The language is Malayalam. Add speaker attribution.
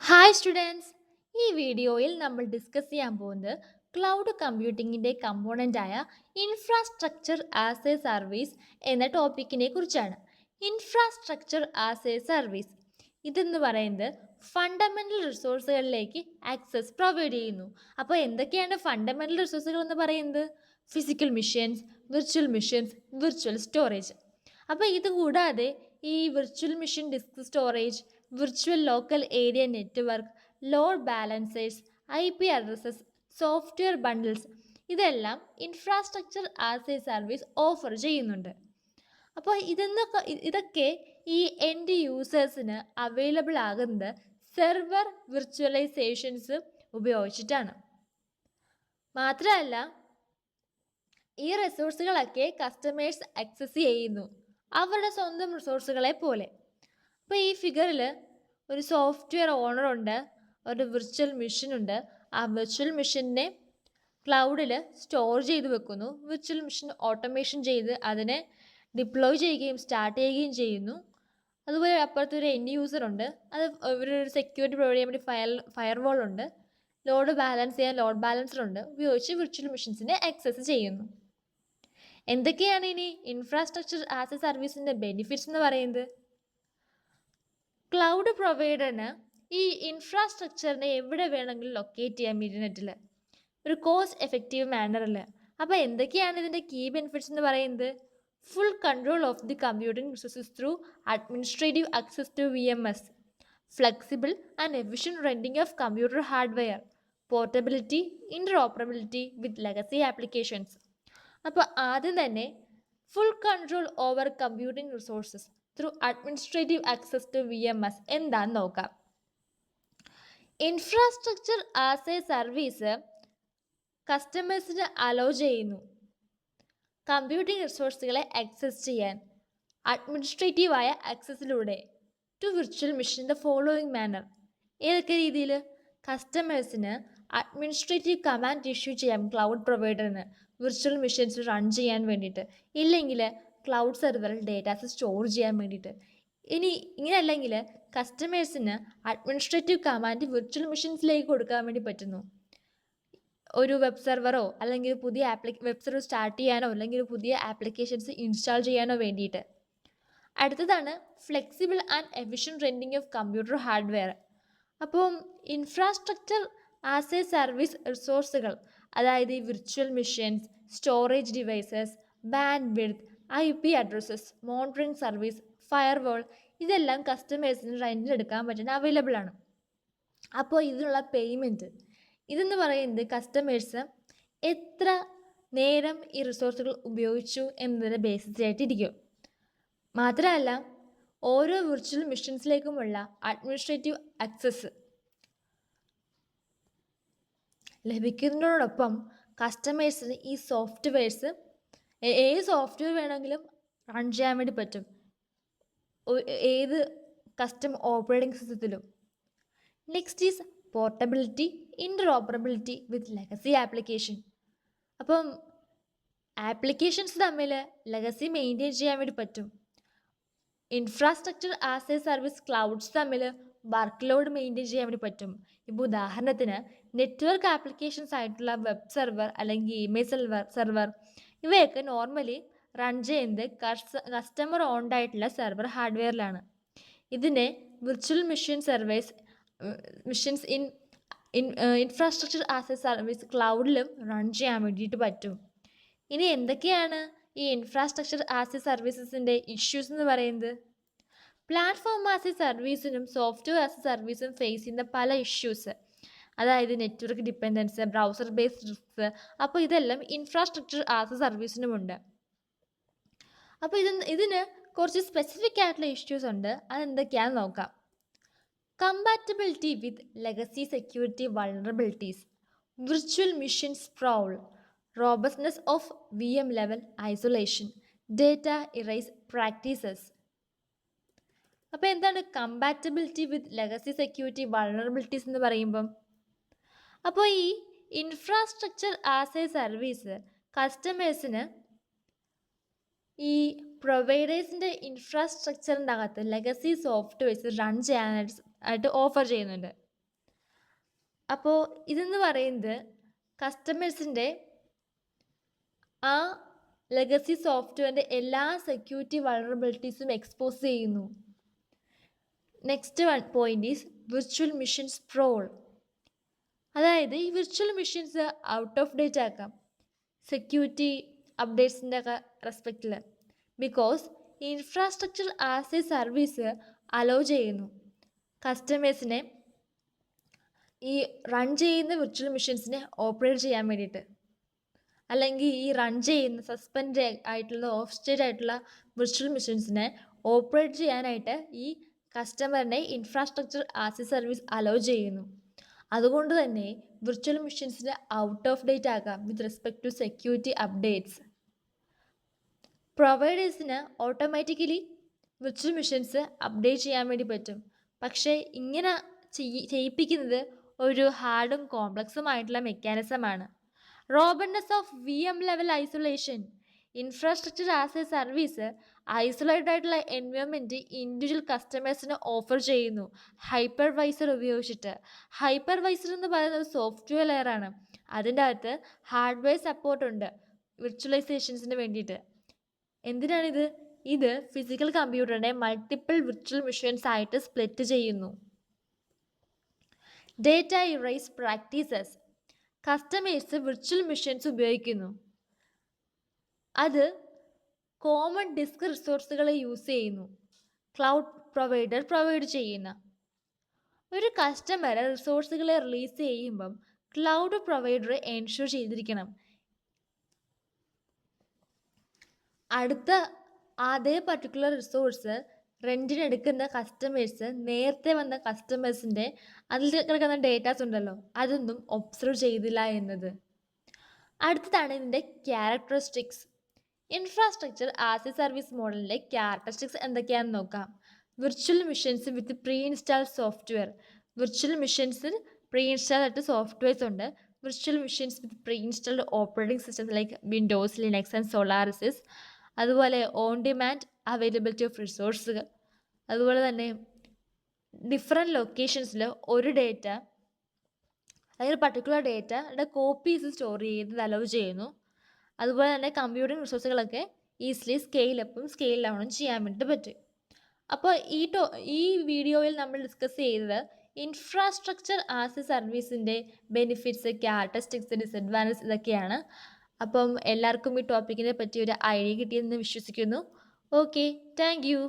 Speaker 1: ഹായ് സ്റ്റുഡൻസ്, ഈ വീഡിയോയിൽ നമ്മൾ ഡിസ്കസ് ചെയ്യാൻ പോകുന്നത് ക്ലൗഡ് കമ്പ്യൂട്ടിങ്ങിൻ്റെ കമ്പോണൻ്റായ ഇൻഫ്രാസ്ട്രക്ചർ ആസ് എ സർവീസ് എന്ന ടോപ്പിക്കിനെ കുറിച്ചാണ്. ഇൻഫ്രാസ്ട്രക്ചർ ആസ് എ സർവീസ് ഇതെന്ന് പറയുന്നത് ഫണ്ടമെൻ്റൽ റിസോഴ്സുകളിലേക്ക് ആക്സസ് പ്രൊവൈഡ് ചെയ്യുന്നു. അപ്പോൾ എന്തൊക്കെയാണ് ഫണ്ടമെൻ്റൽ റിസോഴ്സുകൾ എന്ന് പറയുന്നത്? Physical machines, virtual storage. അപ്പോൾ ഇത് കൂടാതെ ഈ virtual machine disk storage, virtual local area network, load balancers, IP addresses, software bundles ഇതെല്ലാം infrastructure as a service offer ചെയ്യുന്നുണ്ട്. അപ്പോൾ ഇതൊക്കെ ഈ എൻഡ് യൂസേഴ്സിന് അവൈലബിൾ ആകുന്നത് സെർവർ വിർച്വലൈസേഷൻസ് ഉപയോഗിച്ചിട്ടാണ്. മാത്രമല്ല ഈ റിസോഴ്സുകളൊക്കെ കസ്റ്റമേഴ്സ് ആക്സസ് ചെയ്യുന്നു അവരുടെ സ്വന്തം റിസോഴ്സുകളെ പോലെ. അപ്പോൾ ഈ ഫിഗറിൽ ഒരു സോഫ്റ്റ്വെയർ ഓണറുണ്ട്, ഒരു വിർച്വൽ മെഷീൻ ഉണ്ട്. ആ വിർച്വൽ മെഷീനെ ക്ലൗഡിൽ സ്റ്റോർ ചെയ്ത് വെക്കുന്നു. വിർച്വൽ മെഷീൻ ഓട്ടോമേഷൻ ചെയ്ത് അതിനെ ഡിപ്ലോയ് ചെയ്യുകയും സ്റ്റാർട്ട് ചെയ്യുകയും ചെയ്യുന്നു. അതുപോലെ അപ്പുറത്ത് ഒരു എൻഡ് യൂസർ ഉണ്ട്, അത് ഒരു സെക്യൂരിറ്റി പ്രൊവൈഡ് ചെയ്യാൻ വേണ്ടി ഫയർവാൾ ഉണ്ട്. ലോഡ് ബാലൻസ് ചെയ്യാൻ ലോഡ് ബാലൻസർ ഉണ്ട്. ഉപയോഗിച്ച് വിർച്വൽ മെഷീൻസിനെ ആക്സസ് ചെയ്യുന്നു. എന്തൊക്കെയാണ് ഇനി ഇൻഫ്രാസ്ട്രക്ചർ ആസ് എ സർവീസിൻ്റെ ബെനിഫിറ്റ്സ് എന്ന് പറയുന്നത്? ക്ലൗഡ് പ്രൊവൈഡറിന് ഈ ഇൻഫ്രാസ്ട്രക്ചറിനെ എവിടെ വേണമെങ്കിലും ലൊക്കേറ്റ് ചെയ്യാം ഇൻ്റർനെറ്റിൽ, ഒരു കോസ്റ്റ് എഫക്റ്റീവ് മാനറിൽ. അപ്പോൾ എന്തൊക്കെയാണ് ഇതിൻ്റെ കീ ബെനിഫിറ്റ്സ് എന്ന് പറയുന്നത്? Full control of the computing resources through administrative access to VMS, flexible and efficient renting of computer hardware, portability, interoperability with legacy applications. അപ്പോൾ ആദ്യം തന്നെ full control over computing resources through administrative access to VMS എന്താണെന്ന് നോക്കാം. ഇൻഫ്രാസ്ട്രക്ചർ ആസ് എ സർവീസ് കസ്റ്റമേഴ്സിന് അലോ ചെയ്യുന്നു കമ്പ്യൂട്ടിംഗ് റിസോഴ്സുകളെ ആക്സസ് ചെയ്യാൻ അഡ്മിനിസ്ട്രേറ്റീവായ ആക്സസിലൂടെ to virtual machine the following manner. ഏതൊക്കെ രീതിയിൽ? കസ്റ്റമേഴ്സിന് അഡ്മിനിസ്ട്രേറ്റീവ് കമാൻഡ് ഇഷ്യൂ ചെയ്യാം ക്ലൗഡ് പ്രൊവൈഡറിന് വിർച്വൽ മെഷീൻസ് റൺ ചെയ്യാൻ വേണ്ടിയിട്ട്, ഇല്ലെങ്കിൽ ക്ലൗഡ് സെർവറിൽ ഡേറ്റാസ് സ്റ്റോർ ചെയ്യാൻ വേണ്ടിയിട്ട്. ഇങ്ങനെ അല്ലെങ്കിൽ കസ്റ്റമേഴ്സിന് അഡ്മിനിസ്ട്രേറ്റീവ് കമാൻഡ് വിർച്വൽ മെഷീൻസിലേക്ക് കൊടുക്കാൻ വേണ്ടി പറ്റുന്നു. ഒരു വെബ് സെർവറോ അല്ലെങ്കിൽ പുതിയ വെബ് സെർവർ സ്റ്റാർട്ട് ചെയ്യാനോ അല്ലെങ്കിൽ പുതിയ ആപ്ലിക്കേഷൻസ് ഇൻസ്റ്റാൾ ചെയ്യാനോ വേണ്ടിയിട്ട്. അടുത്തതാണ് flexible and efficient renting of computer hardware. അപ്പം ഇൻഫ്രാസ്ട്രക്ചർ ആസ് എ സർവീസ് റിസോഴ്സുകൾ, അതായത് ഈ virtual machines, storage devices, bandwidth, IP addresses, monitoring service, firewall ഇതെല്ലാം കസ്റ്റമേഴ്സിന് റെൻറ്റിനെടുക്കാൻ പറ്റുന്ന അവൈലബിൾ ആണ്. അപ്പോൾ ഇതിനുള്ള പേയ്മെൻറ്റ് ഇതെന്ന് പറയുന്നത് കസ്റ്റമേഴ്സ് എത്ര നേരം ഈ റിസോഴ്സുകൾ ഉപയോഗിച്ചു എന്നതിന് ബേസിസ് ആയിട്ടിരിക്കും. മാത്രമല്ല ഓരോ വിർച്വൽ മെഷീൻസിലേക്കുമുള്ള അഡ്മിനിസ്ട്രേറ്റീവ് ആക്സസ് ലഭിക്കുന്നതിനോടൊപ്പം കസ്റ്റമേഴ്സിന് ഈ സോഫ്റ്റ്വെയർസ് ഏത് സോഫ്റ്റ്വെയർ വേണമെങ്കിലും റൺ ചെയ്യാൻ വേണ്ടി പറ്റും, ഏത് കസ്റ്റം ഓപ്പറേറ്റിംഗ് സിസ്റ്റത്തിലും. Next is portability, interoperability with legacy application. അപ്പം ആപ്ലിക്കേഷൻസ് തമ്മിൽ ലെഗസി മെയിൻറ്റെയിൻ ചെയ്യാൻ വേണ്ടി പറ്റും. Infrastructure as a service clouds തമ്മിൽ വർക്ക് ലോഡ് മെയിൻറ്റെയിൻ ചെയ്യാൻ വേണ്ടി പറ്റും. ഇപ്പോൾ ഉദാഹരണത്തിന് നെറ്റ്വർക്ക് ആപ്ലിക്കേഷൻസ് ആയിട്ടുള്ള വെബ് സെർവർ അല്ലെങ്കിൽ ഇമെയിൽ സെർവർ ഇവയൊക്കെ നോർമലി റൺ ചെയ്യുന്നത് കസ്റ്റമർ ഓൺഡ് ആയിട്ടുള്ള സെർവർ ഹാർഡ്വെയറിലാണ്. ഇതിനെ virtual machine service machines infrastructure as a service ക്ലൗഡിലും റൺ ചെയ്യാൻ വേണ്ടിയിട്ട് പറ്റും. ഇനി എന്തൊക്കെയാണ് ഈ ഇൻഫ്രാസ്ട്രക്ചർ ആസ് എ സർവീസസിൻ്റെ ഇഷ്യൂസ് എന്ന് പറയുന്നത്? പ്ലാറ്റ്ഫോം ആസ് എ സർവീസിനും സോഫ്റ്റ്വെയർ ആസ് എ സർവീസും ഫേസ് ചെയ്യുന്ന പല ഇഷ്യൂസ്, അതായത് network dependence, browser based risk. അപ്പോൾ ഇതെല്ലാം ഇൻഫ്രാസ്ട്രക്ചർ ആസ് എ സർവീസിനുമുണ്ട്. അപ്പോൾ ഇതിന് കുറച്ച് സ്പെസിഫിക് ആയിട്ടുള്ള ഇഷ്യൂസ് ഉണ്ട്. അതെന്തൊക്കെയാണെന്ന് നോക്കാം. Compatibility with legacy security vulnerabilities, virtual machine sprawl, robustness of VM level isolation, data erase practices. അപ്പോൾ എന്താണ് compatibility with legacy security vulnerabilities എന്ന് പറയുമ്പം? അപ്പോൾ ഈ ഇൻഫ്രാസ്ട്രക്ചർ ആസ് എ സർവീസ് കസ്റ്റമേഴ്സിന് ഈ പ്രൊവൈഡേഴ്സിൻ്റെ ഇൻഫ്രാസ്ട്രക്ചറിൻ്റെ അകത്ത് ലെഗസി സോഫ്റ്റ്വെയർസ് റൺ ചെയ്യാനായിട്ട് ഓഫർ ചെയ്യുന്നുണ്ട്. അപ്പോൾ ഇതെന്ന് പറയുന്നത് കസ്റ്റമേഴ്സിൻ്റെ ആ ലെഗസി സോഫ്റ്റ്വെയറിൻ്റെ എല്ലാ സെക്യൂരിറ്റി വൾണറബിലിറ്റീസും എക്സ്പോസ് ചെയ്യുന്നു. Next one point is virtual machines sprawl. അതായത് ഈ virtual machines out of date ആക്കാം സെക്യൂരിറ്റി അപ്ഡേറ്റ്സിൻ്റെ ഒക്കെ റെസ്പെക്റ്റിൽ, because infrastructure as a service allow ചെയ്യുന്നു കസ്റ്റമേഴ്സിനെ ഈ റൺ ചെയ്യുന്ന വിർച്വൽ മെഷീൻസിനെ ഓപ്പറേറ്റ് ചെയ്യാൻ വേണ്ടിയിട്ട്, അല്ലെങ്കിൽ ഈ റൺ ചെയ്യുന്ന സസ്പെൻഡ് ആയിട്ടുള്ള ഓഫ് സ്റ്റേറ്റ് ആയിട്ടുള്ള വിർച്വൽ മെഷീൻസിനെ ഓപ്പറേറ്റ് ചെയ്യാനായിട്ട് ഈ കസ്റ്റമറിനെ infrastructure as a service allow ചെയ്യുന്നു. അതുകൊണ്ട് തന്നെ വിർച്വൽ മെഷീൻസിന് ഔട്ട് ഓഫ് ഡേറ്റ് ആകാം with respect to security updates. പ്രൊവൈഡേഴ്സിന് ഓട്ടോമാറ്റിക്കലി വിർച്വൽ മെഷീൻസ് അപ്ഡേറ്റ് ചെയ്യാൻ വേണ്ടി പറ്റും. പക്ഷേ ഇങ്ങനെ ചെയ്യിപ്പിക്കുന്നത് ഒരു ഹാർഡും കോംപ്ലക്സുമായിട്ടുള്ള മെക്കാനിസമാണ്. Robustness of VM level isolation. Infrastructure as a service isolated ആയിട്ടുള്ള എൻവയോൺമെൻറ്റ് ഇൻഡിവിജ്വൽ കസ്റ്റമേഴ്സിന് ഓഫർ ചെയ്യുന്നു ഹൈപ്പർവൈസർ ഉപയോഗിച്ചിട്ട്. ഹൈപ്പർവൈസർ എന്ന് പറയുന്ന ഒരു സോഫ്റ്റ്വെയർ ലെയറാണ്. അതിൻ്റെ അകത്ത് ഹാർഡ്വെയർ സപ്പോർട്ടുണ്ട് വിർച്വലൈസേഷൻസിന് വേണ്ടിയിട്ട്. എന്തിനാണിത്? ഇത് ഫിസിക്കൽ കമ്പ്യൂട്ടറിനെ മൾട്ടിപ്പിൾ വിർച്വൽ മെഷീൻസ് ആയിട്ട് സ്പ്ലിറ്റ് ചെയ്യുന്നു. Data erase practices. Customers virtual machines ഉപയോഗിക്കുന്നു. അത് കോമൺ ഡിസ്ക് റിസോഴ്സുകളെ യൂസ് ചെയ്യുന്നു. ക്ലൗഡ് പ്രൊവൈഡർ പ്രൊവൈഡ് ചെയ്യുന്ന ഒരു കസ്റ്റമർ റിസോഴ്സുകളെ റിലീസ് ചെയ്യുമ്പം ക്ലൗഡ് പ്രൊവൈഡർ എൻഷുർ ചെയ്തിരിക്കണം അടുത്ത അതേ പർട്ടിക്കുലർ റിസോഴ്സ് റെൻറ്റിനെടുക്കുന്ന കസ്റ്റമേഴ്സ് നേരത്തെ വന്ന കസ്റ്റമേഴ്സിൻ്റെ അതിൽ കിടക്കുന്ന ഡേറ്റാസ് ഉണ്ടല്ലോ അതൊന്നും ഒബ്സർവ് ചെയ്തില്ല എന്നത്. അടുത്തതാണ് ഇതിൻ്റെ characteristics. Infrastructure as a service മോഡലിൻ്റെ ക്യാരക്ടറിസ്റ്റിക്സ് എന്തൊക്കെയാണെന്ന് നോക്കാം. Virtual machines with pre install software. Virtual മെഷീൻസിൽ പ്രീ ഇൻസ്റ്റാൾ ആയിട്ട് സോഫ്റ്റ്വെയർസ് ഉണ്ട്. Virtual machines with pre installed operating systems like Windows, Linux and Solaris. അതുപോലെ ഓൺ ഡിമാൻഡ് അവൈലബിലിറ്റി ഓഫ് റിസോഴ്സുകൾ. അതുപോലെ തന്നെ ഡിഫറെൻറ്റ് ലൊക്കേഷൻസിൽ ഒരു ഡേറ്റ അല്ലെങ്കിൽ പർട്ടിക്കുലർ ഡേറ്റയുടെ കോപ്പീസ് സ്റ്റോർ ചെയ്ത് അലോ ചെയ്യുന്നു. അതുപോലെ തന്നെ കമ്പ്യൂട്ടിംഗ് റിസോഴ്സുകളൊക്കെ ഈസിലി സ്കെയിൽ അപ്പും സ്കെയിൽ ഡൗണും ചെയ്യാൻ വേണ്ടിയിട്ട് പറ്റും. അപ്പോൾ ഈ വീഡിയോയിൽ നമ്മൾ ഡിസ്കസ് ചെയ്തത് ഇൻഫ്രാസ്ട്രക്ചർ ആസ് എ സർവീസിൻ്റെ ബെനിഫിറ്റ്സ്, ക്യാരക്ടറിസ്റ്റിക്സ്, ഡിസഡ്വാൻറ്റേജ് ഇതൊക്കെയാണ്. അപ്പം എല്ലാവർക്കും ഈ ടോപ്പിക്കിനെ പറ്റി ഒരു ഐഡിയ കിട്ടിയെന്ന് വിശ്വസിക്കുന്നു. Okay, thank you.